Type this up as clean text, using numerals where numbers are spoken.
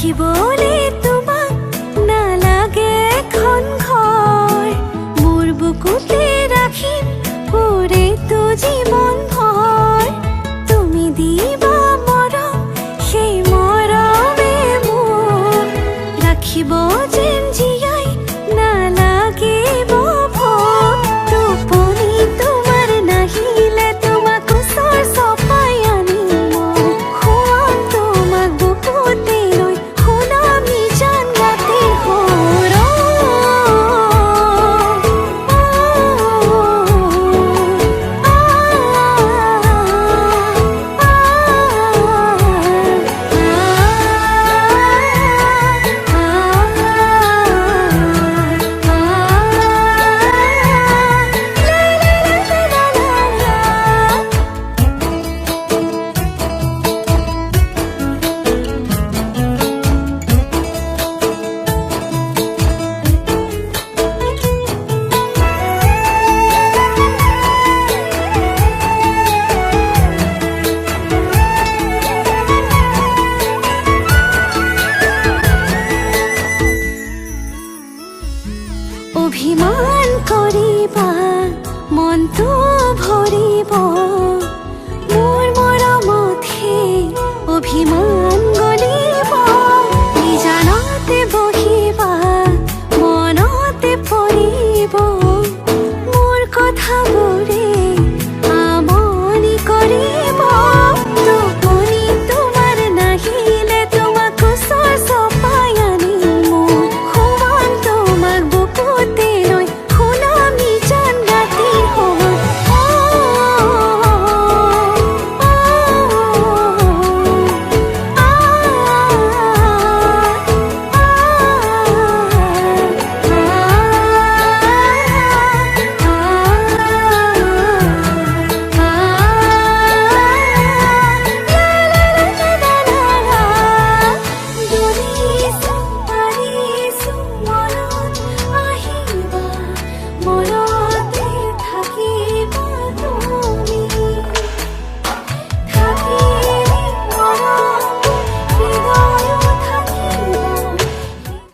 ৰাখিবলে তোমাক নালাগে এখন ঘৰ মোৰ বুকুতে ৰাখিম পুৰেতো জীৱন ভৰ তুমি দিবা মৰম সেই মৰমে মোক ৰাখিব যেন জীয়াই নালাগিব ভোক টোপনি তোমাৰ নাহিলে তোমাক ওচৰ চপাই আনিম মই খুৱাম তোমাক বুকুতে লৈ শুনাম নিজান ৰাতিৰ অভিমান কৰিবা মনটো ভৰিব